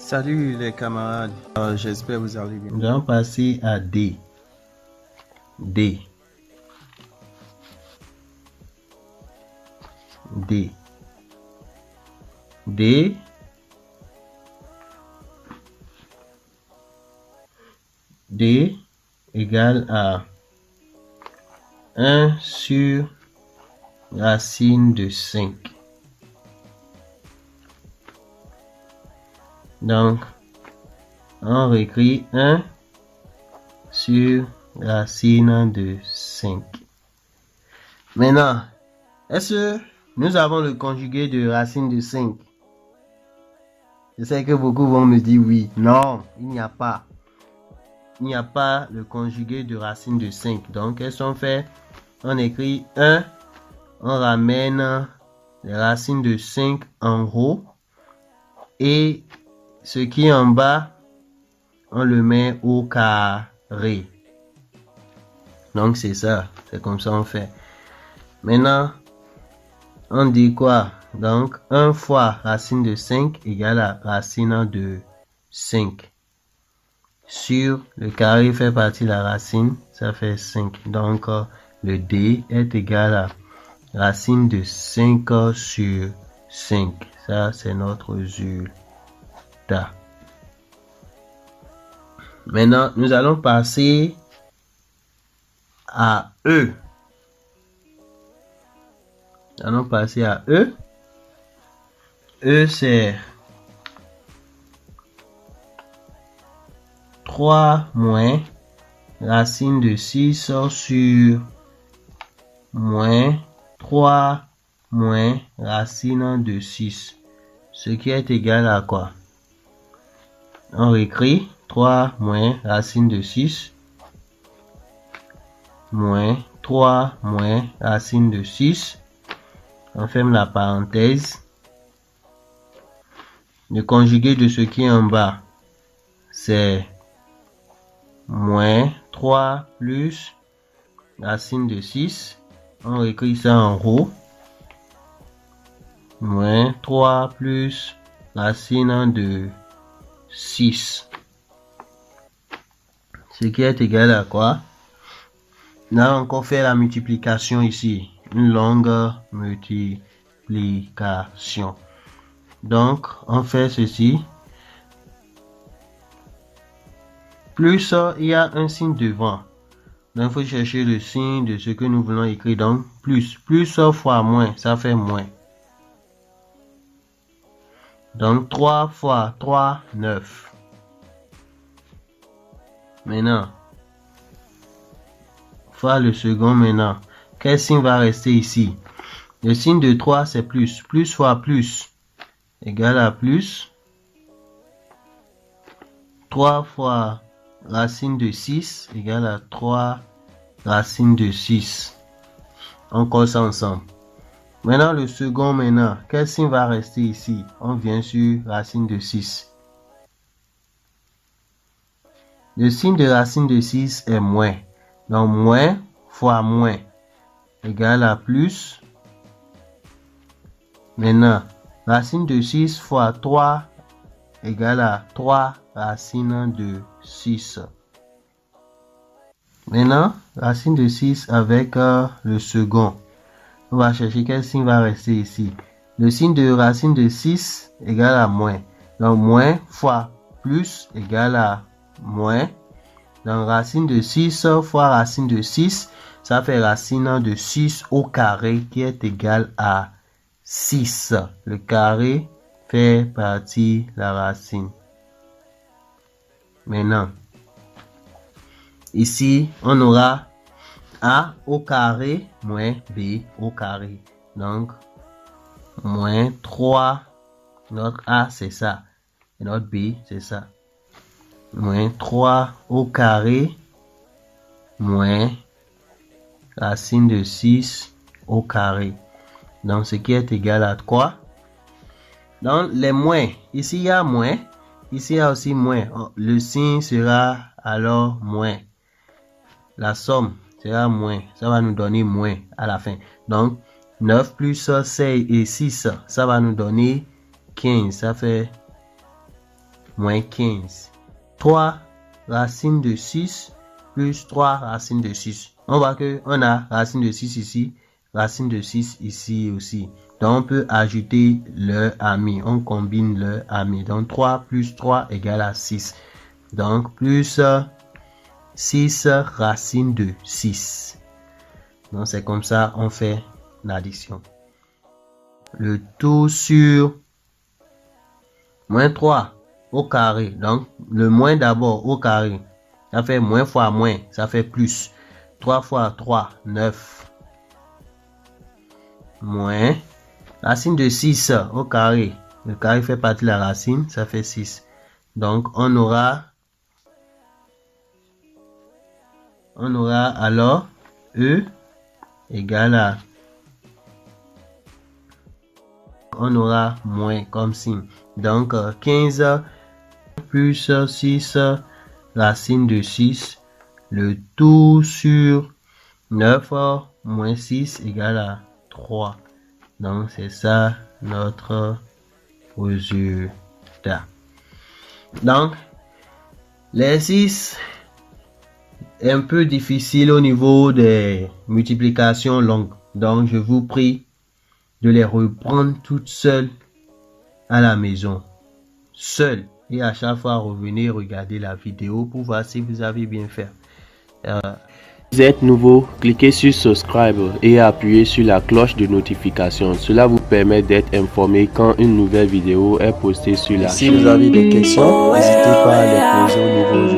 Salut les camarades, j'espère vous allez bien. Nous allons passer à D. D. D. D. D égale à 1 sur racine de 5. Donc, on réécrit 1 sur racine de 5. Maintenant, est-ce que nous avons le conjugué de racine de 5? Je sais que beaucoup vont me dire oui. Non, il n'y a pas. Il n'y a pas le conjugué de racine de 5. Donc, qu'est-ce qu'on fait? On écrit 1, on ramène les racines de 5 en haut et ce qui est en bas, on le met au carré. Donc, c'est ça. C'est comme ça on fait. Maintenant, on dit quoi? Donc, 1 fois racine de 5 égale à racine de 5. Sur le carré fait partie de la racine, ça fait 5. Donc, le D est égal à racine de 5 sur 5. Ça, c'est notre résultat. Maintenant, nous allons passer à E. Nous allons passer à E. E, c'est 3 moins racine de 6 sur moins 3 moins racine de 6. Ce qui est égal à quoi? On réécrit 3 moins racine de 6 moins 3 moins racine de 6. On ferme la parenthèse. Le conjugué de ce qui est en bas, c'est moins 3 plus racine de 6. On écrit ça en haut. Moins 3 plus racine de 6. Ce qui est égal à quoi? On a encore fait la multiplication ici. Une longue multiplication. Donc, on fait ceci. Plus, il y a un signe devant. Donc, il faut chercher le signe de ce que nous voulons écrire. Donc, plus. Plus fois moins, ça fait moins. Donc, 3 fois 3, 9. Maintenant, fois le second maintenant. Quel signe va rester ici? Le signe de 3, c'est plus. Plus fois plus égale à plus. 3 fois racine de 6 égale à 3 racine de 6. On colle ça ensemble. Maintenant, le second maintenant. Quel signe va rester ici? On vient sur racine de 6. Le signe de racine de 6 est moins. Donc, moins fois moins égale à plus. Maintenant, racine de 6 fois 3 égale à 3 racine de 6. Maintenant, racine de 6 avec le second. On va chercher quel signe va rester ici. Le signe de racine de 6 égale à moins. Donc, moins fois plus égale à moins. Donc, racine de 6 fois racine de 6, ça fait racine de 6 au carré qui est égal à 6. Le carré fait partie de la racine. Maintenant, ici, on aura A au carré moins B au carré. Donc, moins 3. Notre A, c'est ça. Et notre B, c'est ça. Moins 3 au carré moins racine de 6 au carré. Donc, ce qui est égal à quoi? Donc, les moins. Ici, il y a moins. Ici, il y a aussi moins. Le signe sera alors moins. La somme sera moins. Ça va nous donner moins à la fin. Donc, 9 plus 6 et 6, ça va nous donner 15. Ça fait moins 15. 3 racine de 6 plus 3 racine de 6. On voit que on a racine de 6 ici, racine de 6 ici aussi. Donc, on peut ajouter leur ami. On combine leur ami. Donc, 3 plus 3 égale à 6. Donc, plus 6 racine de 6. Donc, c'est comme ça on fait l'addition. Le tout sur moins 3 au carré. Donc, le moins d'abord au carré. Ça fait moins fois moins. Ça fait plus. 3 fois 3, 9. Moins. Racine de 6 au carré. Le carré fait partie de la racine. Ça fait 6. Donc, on aura alors E égale à... On aura moins comme signe. Donc, 15 plus 6 racine de 6. Le tout sur 9 moins 6 égale à 3. Donc, c'est ça notre résultat. Donc, l'exercice est un peu difficile au niveau des multiplications longues. Donc, je vous prie de les reprendre toutes seules à la maison. Seul. Et à chaque fois, revenez regarder la vidéo pour voir si vous avez bien fait. Si vous êtes nouveau, cliquez sur subscribe et appuyez sur la cloche de notification. Cela vous permet d'être informé quand une nouvelle vidéo est postée sur la chaîne. Si vous avez des questions, n'hésitez pas à les poser au niveau